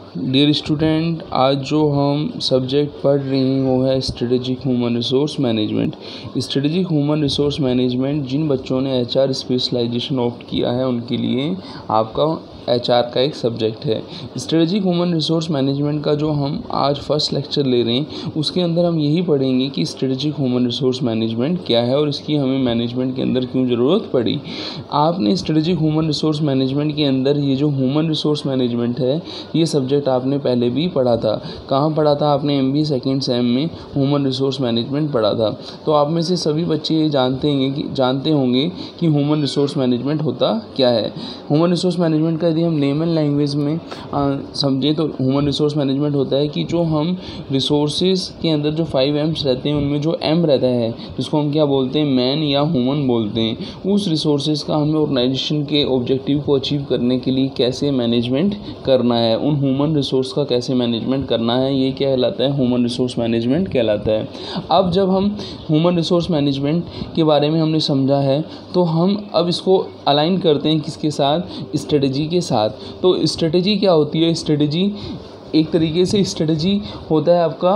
Dear student, आज जो हम सब्जेक्ट पढ़ रहे हैं वो है strategic human resource management. Strategic human resource management जिन बच्चों ने एचआर स्पेशलाइजेशन ऑप्ट किया है उनके लिए आपका एचआर का एक सब्जेक्ट है। स्ट्रेटेजिक ह्यूमन रिसोर्स मैनेजमेंट का जो हम आज फर्स्ट लेक्चर ले रहे हैं उसके अंदर हम यही पढ़ेंगे कि स्ट्रेटेजिक ह्यूमन रिसोर्स मैनेजमेंट क्या है और इसकी हमें मैनेजमेंट के अंदर क्यों ज़रूरत पड़ी। आपने स्ट्रेटेजिक ह्यूमन रिसोर्स मैनेजमेंट के अंदर ये जो ह्यूमन रिसोर्स मैनेजमेंट है ये सब्जेक्ट आपने पहले भी पढ़ा था। कहाँ पढ़ा था? आपने एमबीए सेकेंड सेम में ह्यूमन रिसोर्स मैनेजमेंट पढ़ा था। तो आप में से सभी बच्चे ये जानते होंगे कि ह्यूमन रिसोर्स मैनेजमेंट होता क्या है। ह्यूमन रिसोर्स मैनेजमेंट का यदि हम लेमन लैंग्वेज में समझें तो ह्यूमन रिसोर्स मैनेजमेंट होता है कि जो हम रिसोर्सेज के अंदर जो 5 M's रहते हैं उनमें जो M रहता है जिसको हम क्या बोलते हैं, मैन या ह्यूमन बोलते हैं, उस रिसोर्सेज का हमें ऑर्गेनाइजेशन के ऑब्जेक्टिव को अचीव करने के लिए कैसे मैनेजमेंट करना है, उन ह्यूमन रिसोर्स का कैसे मैनेजमेंट करना है, ये क्या कहलाता है? ह्यूमन रिसोर्स मैनेजमेंट कहलाता है। अब जब हम ह्यूमन रिसोर्स मैनेजमेंट के बारे में हमने समझा है तो हम अब इसको अलाइन करते हैं किसके साथ? स्ट्रेटेजी के साथ। तो स्ट्रेटेजी क्या होती है? स्ट्रेटेजी एक तरीके से स्ट्रेटजी होता है आपका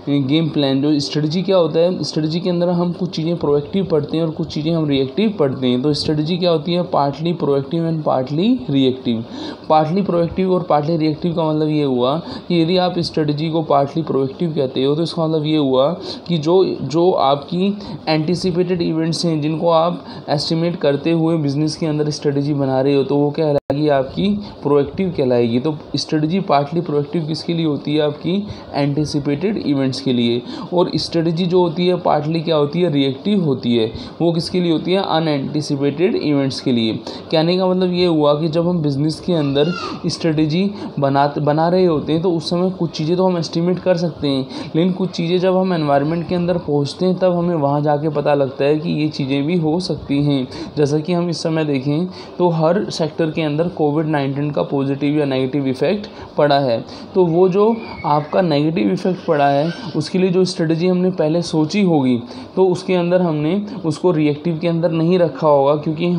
गेम प्लान। जो स्ट्रेटजी क्या होता है? स्ट्रेटजी के अंदर हम कुछ चीज़ें प्रोएक्टिव पढ़ते हैं और कुछ चीज़ें हम रिएक्टिव पढ़ते हैं। तो स्ट्रेटजी क्या होती है? Partly proactive and partly reactive. Partly proactive और पार्टली रिएक्टिव का मतलब ये हुआ कि यदि आप स्ट्रेटजी को पार्टली प्रोएक्टिव कहते हो तो इसका मतलब ये हुआ कि जो आपकी एंटिसिपेटेड इवेंट्स हैं जिनको आप एस्टिमेट करते हुए बिजनेस के अंदर स्ट्रेटजी बना रहे हो तो वो क्या कहलाएगी? आपकी प्रोएक्टिव कहलाएगी। तो स्ट्रेटजी पार्टली प्रोएक्टिव किसके लिए होती है? आपकी एंटिसिपेटेड इवेंट्स के लिए। और स्ट्रेटजी जो होती है पार्टली क्या होती है? रिएक्टिव होती है। वो किसके लिए होती है? अनएंटिसिपेटेड इवेंट्स के लिए। कहने का मतलब ये हुआ कि जब हम बिजनेस के अंदर स्ट्रेटजी बना रहे होते हैं तो उस समय कुछ चीज़ें तो हम एस्टिमेट कर सकते हैं, लेकिन कुछ चीज़ें जब हम एनवायरनमेंट के अंदर पहुँचते हैं तब हमें वहाँ जाके पता लगता है कि ये चीज़ें भी हो सकती हैं। जैसा कि हम इस समय देखें तो हर सेक्टर के अंदर कोविड-19 का पॉजिटिव या नेगेटिव इफेक्ट पड़ा है। तो वो जो आपका नेगेटिव इफेक्ट पड़ा है उसके लिए जो स्ट्रेटजी हमने पहले सोची होगी तो उसके अंदर हमने उसको रिएक्टिव के अंदर नहीं रखा होगा, क्योंकि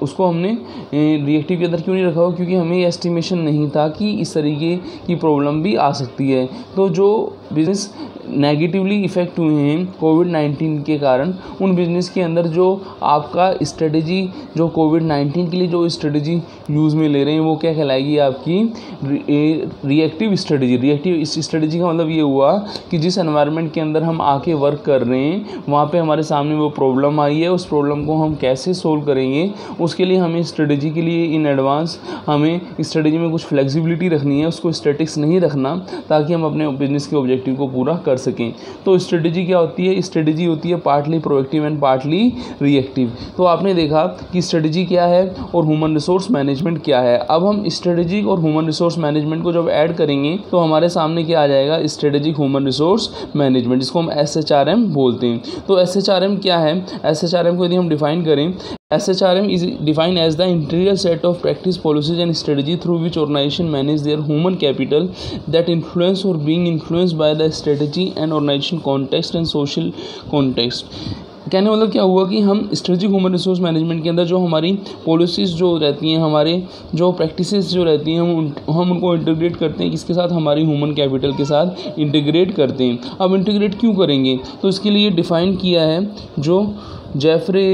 उसको हमने रिएक्टिव के अंदर क्यों नहीं रखा होगा? क्योंकि हमें एस्टिमेशन नहीं था कि इस तरीके की प्रॉब्लम भी आ सकती है। तो जो बिजनेस नेगेटिवली इफ़ेक्ट हुए हैं कोविड-19 के कारण, उन बिज़नेस के अंदर जो आपका स्ट्रेटजी जो कोविड-19 के लिए जो स्ट्रेटजी यूज़ में ले रहे हैं वो क्या कहलाएगी? आपकी रिएक्टिव स्ट्रेटजी। रिएक्टिव इस स्ट्रेटजी का मतलब ये हुआ कि जिस एनवायरनमेंट के अंदर हम आके वर्क कर रहे हैं वहाँ पे हमारे सामने वो प्रॉब्लम आई है, उस प्रॉब्लम को हम कैसे सोल्व करेंगे उसके लिए हमें स्ट्रेटजी के लिए इन एडवांस हमें स्ट्रेटजी में कुछ फ्लेक्सिबिलिटी रखनी है, उसको स्टैटिक्स नहीं रखना, ताकि हम अपने बिजनेस के ऑब्जेक्टिव को पूरा कर सकें। तो स्ट्रेटजी क्या होती है? स्ट्रेटजी होती है partly proactive and partly reactive. तो आपने देखा कि स्ट्रेटजी क्या है और ह्यूमन रिसोर्स मैनेजमेंट क्या है। अब हम स्ट्रेटजी और ह्यूमन रिसोर्स मैनेजमेंट को जब ऐड करेंगे तो हमारे सामने क्या आ जाएगा? स्ट्रेटजिक ह्यूमन रिसोर्स मैनेजमेंट, जिसको हम SHRM बोलते हैं। तो SHRM क्या है? SHRM को यदि हम डिफाइन करें, SHRM is defined as the integral set of practice, policies and strategy through which organization manage their human capital that influence or being influenced by the strategy and organization context and social context। कहने मतलब क्या हुआ कि हम strategic human resource management के अंदर जो हमारी पॉलिसीज़ जो रहती हैं, हमारे जो प्रैक्टिसेस जो रहती हैं, हम उनको इंटीग्रेट करते हैं किसके साथ? हमारी ह्यूमन कैपिटल के साथ इंटीग्रेट करते हैं। अब इंटीग्रेट क्यों करेंगे? तो इसके लिए डिफ़ाइन किया है जो जेफरे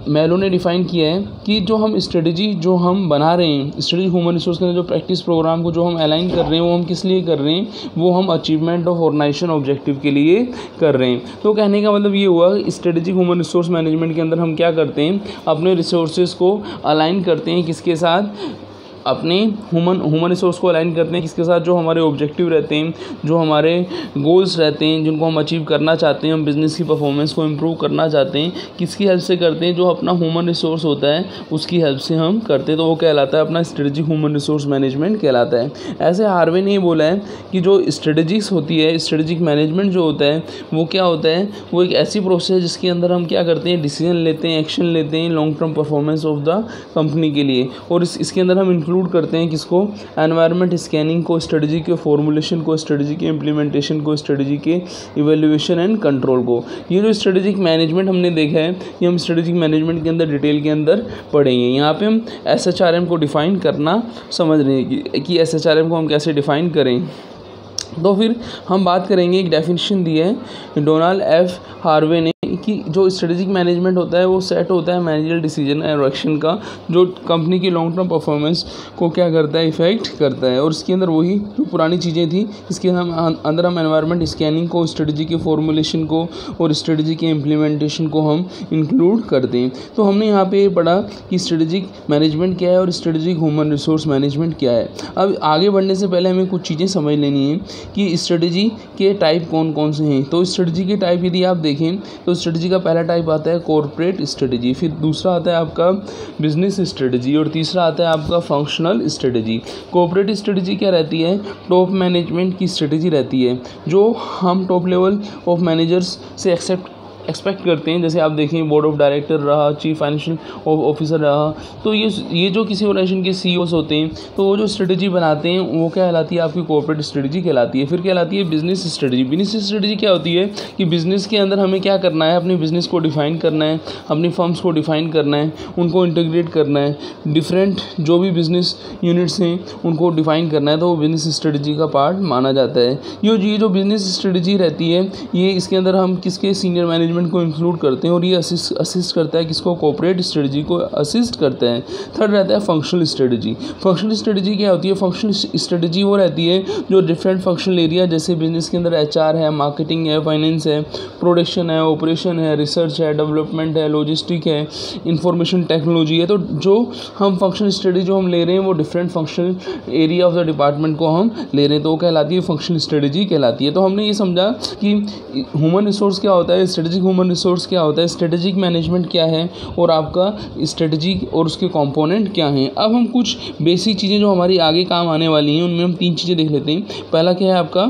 मेलो ने डिफ़ाइन किया है कि जो हम स्ट्रेटजी जो हम बना रहे हैं, स्ट्रेटेजिक ह्यूमन रिसोर्स के अंदर जो प्रैक्टिस प्रोग्राम को जो हम अलाइन कर रहे हैं वो हम किस लिए कर रहे हैं? वो हम अचीवमेंट ऑफ ऑर्गेनाइजेशन ऑब्जेक्टिव के लिए कर रहे हैं। तो कहने का मतलब ये हुआ स्ट्रेटेजिक ह्यूमन रिसोर्स मैनेजमेंट के अंदर हम क्या करते हैं? अपने रिसोर्सेज को अलाइन करते हैं किसके साथ? अपने ह्यूमन रिसोर्स को अलाइन करते हैं किसके साथ? जो हमारे ऑब्जेक्टिव रहते हैं, जो हमारे गोल्स रहते हैं, जिनको हम अचीव करना चाहते हैं, हम बिज़नेस की परफॉर्मेंस को इम्प्रूव करना चाहते हैं, किसकी हेल्प से करते हैं? जो अपना ह्यूमन रिसोर्स होता है उसकी हेल्प से हम करते हैं। तो वो कहलाता है अपना स्ट्रेटेजिक ह्यूमन रिसोर्स मैनेजमेंट कहलाता है। ऐसे हार्वे ने ये बोला है कि जो स्ट्रेटजीज होती है, स्ट्रेटेजिक मैनेजमेंट जो होता है वो क्या होता है? वो एक ऐसी प्रोसेस है जिसके अंदर हम क्या करते हैं? डिसीजन लेते हैं, एक्शन लेते हैं long term performance of the company के लिए। और इसके अंदर हम इंक्लूड इंक्लूड करते हैं किसको, एनवायरनमेंट स्कैनिंग को, स्ट्रेटजी के फॉर्मुलेशन को, स्ट्रेटजी के इम्प्लीमेंटेशन को, स्ट्रेटजी के इवेल्युएशन एंड कंट्रोल को। ये जो स्ट्रेटेजिक मैनेजमेंट हमने देखा है ये हम स्ट्रेटेजिक मैनेजमेंट के अंदर डिटेल के अंदर पढ़ेंगे। यहाँ पे हम SHRM को डिफ़ाइन करना समझ रहे हैं कि SHRM को हम कैसे डिफ़ाइन करें। तो फिर हम बात करेंगे, एक डेफिनेशन दी है डोनाल्ड एफ हार्वे ने कि जो स्ट्रेटेजिक मैनेजमेंट होता है वो सेट होता है मैनेजरियल डिसीजन एंड एक्शन का, जो कंपनी की लॉन्ग टर्म परफॉर्मेंस को क्या करता है, इफेक्ट करता है। और इसके अंदर वही जो पुरानी चीज़ें थी, इसके अंदर हम एनवायरनमेंट स्कैनिंग को, स्ट्रेटजी के फॉर्मुलेशन को और स्ट्रेटजी के इम्प्लीमेंटेशन को हम इंक्लूड करते हैं। तो हमने यहाँ पे पढ़ा कि स्ट्रेटेजिक मैनेजमेंट क्या है और स्ट्रेटेजिक ह्यूमन रिसोर्स मैनेजमेंट क्या है। अब आगे बढ़ने से पहले हमें कुछ चीज़ें समझ लेनी है कि स्ट्रेटजी के टाइप कौन कौन से हैं। तो स्ट्रेटजी के टाइप यदि आप देखें तो स्ट्रेटजी का पहला टाइप आता है कॉर्पोरेट स्ट्रेटजी, फिर दूसरा आता है आपका बिजनेस स्ट्रेटजी और तीसरा आता है आपका फंक्शनल स्ट्रेटजी। कॉर्पोरेट स्ट्रेटजी क्या रहती है, टॉप मैनेजमेंट की स्ट्रेटजी रहती है जो हम टॉप लेवल ऑफ मैनेजर्स से एक्सपेक्ट करते हैं। जैसे आप देखें बोर्ड ऑफ डायरेक्टर रहा, चीफ फाइनेंशियल ऑफिसर रहा, तो ये जो किसी ऑर्गेनाइजेशन के CEOs होते हैं तो वो जो स्ट्रेटजी बनाते हैं वो क्या कहलाती है, आपकी कॉर्पोरेट स्ट्रेटजी कहलाती है। फिर कहलाती है बिजनेस स्ट्रेटजी। बिजनेस स्ट्रेटजी क्या होती है कि बिज़नेस के अंदर हमें क्या करना है, अपने बिज़नेस को डिफ़ाइन करना है, अपनी फर्म्स को डिफ़ाइन करना है, उनको इंटीग्रेट करना है, डिफरेंट जो भी बिज़नेस यूनिट्स हैं उनको डिफ़ाइन करना है, तो वो बिज़नेस स्ट्रेटजी का पार्ट माना जाता है। ये जो बिज़नेस स्ट्रेटजी रहती है ये इसके अंदर हम किसके सीनियर मैनेजमेंट को इंक्लूड करते हैं और ये असिस्ट करता है किसको, कॉर्पोरेट स्ट्रेटजी को असिस्ट करता है। थर्ड रहता है फंक्शनल स्ट्रेटजी। फंक्शनल स्ट्रेटजी क्या होती है, फंक्शनल स्ट्रेटजी वो रहती है जो डिफरेंट फंक्शनल एरिया जैसे बिजनेस के अंदर HR है, मार्केटिंग है, फाइनेंस है, प्रोडक्शन है, ऑपरेशन है, रिसर्च है, डेवलपमेंट है, लॉजिस्टिक है, इंफॉर्मेशन टेक्नोलॉजी है। तो जो हम फंक्शनल स्ट्रेटजी जो हम ले रहे हैं वो different functional area of the department को हम ले रहे हैं, तो वो कहलाती है फंक्शनल स्ट्रेटजी कहलाती है। तो हमने ये समझा कि ह्यूमन रिसोर्स क्या होता है, स्ट्रेटेजिक ह्यूमन रिसोर्स क्या होता है, स्ट्रेटेजिक मैनेजमेंट क्या है और आपका स्ट्रेटजी और उसके कंपोनेंट क्या हैं। अब हम कुछ बेसिक चीज़ें जो हमारी आगे काम आने वाली हैं उनमें हम 3 चीज़ें देख लेते हैं। पहला क्या है आपका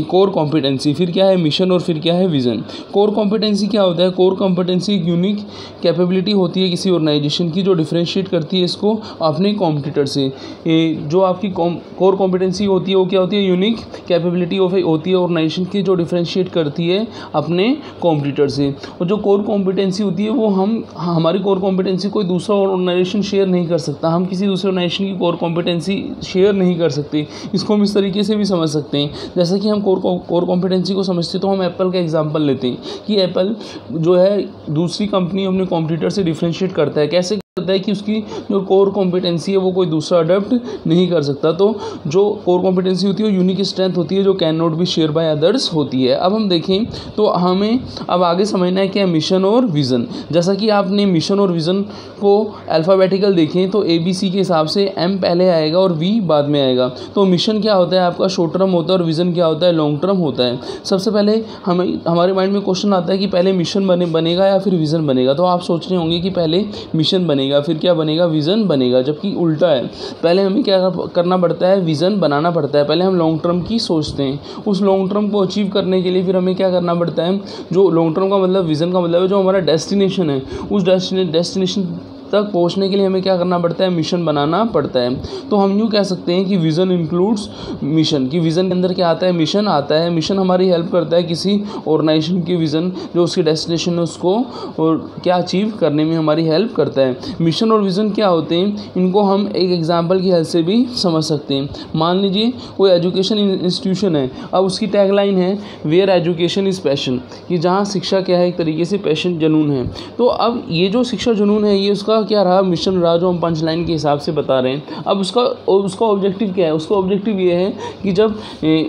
कोर कॉम्पिटेंसी, फिर क्या है मिशन और फिर क्या है विज़न। कोर कॉम्पिटेंसी क्या होता है, कोर कॉम्पिटेंसी एक यूनिक कैपेबिलिटी होती है किसी ऑर्गेनाइजेशन की जो डिफरेंशिएट करती है इसको अपने कॉम्पिटिटर से। जो आपकी कोर कॉम्पिटेंसी होती है वो क्या होती है, यूनिक कैपेबिलिटी होती है ऑर्गेनाइजेशन की जो डिफरेंशिएट करती है अपने कॉम्पिटिटर से। और जो कोर कॉम्पिटेंसी होती है वो हमारी कोर कॉम्पिटेंसी कोई दूसरा ऑर्गेनाइजेशन शेयर नहीं कर सकता, हम किसी दूसरे ऑर्गेनाइजेशन की कोर कॉम्पिटेंसी शेयर नहीं कर सकते। इसको हम इस तरीके से भी समझ सकते हैं, जैसे कि हम कोर कॉम्पिटेंसी को समझते तो हम एप्पल का एग्जांपल लेते हैं कि एप्पल जो है दूसरी कंपनी अपने कॉम्पिटिटर से डिफरेंशिएट करता है, कैसे करता है कि उसकी जो कोर कॉम्पिटेंसी है वो कोई दूसरा अडॉप्ट नहीं कर सकता। तो जो कोर कॉम्पिटेंसी होती है वो यूनिक स्ट्रेंथ होती है जो can not be share by others होती है। अब हम देखें तो हमें अब आगे समझना है क्या मिशन और विज़न। जैसा कि आपने मिशन और विज़न को अल्फ़ाबेटिकल देखें तो ABC के हिसाब से M पहले आएगा और V बाद में आएगा। तो मिशन क्या होता है आपका शॉर्ट टर्म होता है और विज़न क्या होता है लॉन्ग टर्म होता है। सबसे पहले हमारे माइंड में क्वेश्चन आता है कि पहले मिशन बनेगा या फिर विज़न बनेगा। तो आप सोच रहे होंगे कि पहले मिशन बनेगा फिर क्या बनेगा, विज़न बनेगा, जबकि उल्टा है। पहले हमें क्या करना पड़ता है, विज़न बनाना पड़ता है। पहले हम लॉन्ग टर्म की सोचते हैं, उस लॉन्ग टर्म को अचीव करने के लिए फिर हमें क्या करना पड़ता है, जो लॉन्ग टर्म का मतलब विज़न का मतलब है जो हमारा डेस्टिनेशन है, उस डेस्टिनेशन तक पहुंचने के लिए हमें क्या करना पड़ता है, मिशन बनाना पड़ता है। तो हम यूँ कह सकते हैं कि विज़न इंक्लूड्स मिशन, कि विज़न के अंदर क्या आता है, मिशन आता है। मिशन हमारी हेल्प करता है किसी ऑर्गेनाइजेशन की विज़न जो उसकी डेस्टिनेशन है उसको और क्या अचीव करने में हमारी हेल्प करता है। मिशन और विज़न क्या होते हैं, इनको हम एक एग्जाम्पल की हेल्प से भी समझ सकते हैं। मान लीजिए कोई एजुकेशन इंस्टीट्यूशन है, अब उसकी टैगलाइन है वेयर एजुकेशन इज़ पैशन, कि जहाँ शिक्षा क्या है एक तरीके से पैशन, जुनून है। तो अब ये जो शिक्षा जुनून है ये उसका क्या रहा, मिशन रहा, जो हम पंच लाइन के हिसाब से बता रहे हैं। अब उसका ऑब्जेक्टिव क्या है, उसका ऑब्जेक्टिव ये है कि जब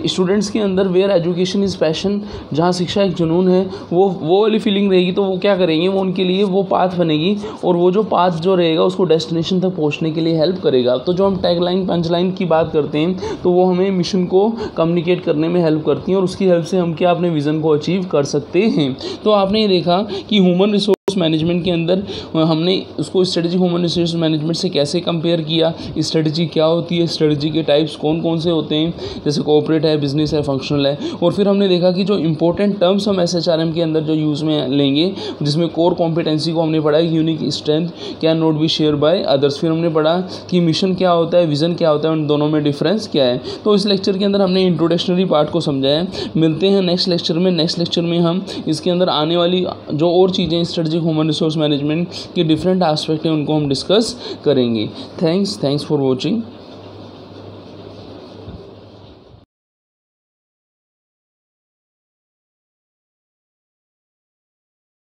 स्टूडेंट्स के अंदर वेयर एजुकेशन इज़ पैशन, जहाँ शिक्षा एक जुनून है, वो वाली फीलिंग रहेगी तो वो क्या करेंगे, वो उनके लिए वो पाथ बनेगी और वो जो पाथ जो रहेगा उसको डेस्टिनेशन तक पहुँचने के लिए हेल्प करेगा। तो जो हम टैग लाइन पंच लाइन की बात करते हैं तो वो हमें मिशन को कम्युनिकेट करने में हेल्प करती हैं और उसकी हेल्प से हम क्या अपने विज़न को अचीव कर सकते हैं। तो आपने ये देखा कि ह्यूमन रिसोर्स मैनेजमेंट के अंदर हमने उसको स्ट्रेटेजिक ह्यूमन रिसोर्स मैनेजमेंट से कैसे कंपेयर किया, स्ट्रेटजी क्या होती है, स्ट्रेटजी के टाइप्स कौन कौन से होते हैं, जैसे कॉर्पोरेट है, बिजनेस है, फंक्शनल है। और फिर हमने देखा कि जो इंपॉर्टेंट टर्म्स हम SHRM के अंदर जो यूज़ में लेंगे, जिसमें कोर कॉम्पिटेंसी को हमने पढ़ा, unique strength can not be share by others. फिर हमने पढ़ा कि मिशन क्या होता है, विजन क्या होता है, उन दोनों में डिफरेंस क्या है। तो इस लेक्चर के अंदर हमने इंट्रोडक्शनरी पार्ट को समझा है। मिलते हैं नेक्स्ट लेक्चर में। नेक्स्ट लेक्चर में हम इसके अंदर आने वाली जो और चीज़ें स्ट्रेटेजिक ह्यूमन रिसोर्स मैनेजमेंट के डिफरेंट एस्पेक्ट हैं उनको हम डिस्कस करेंगे। Thanks for watching.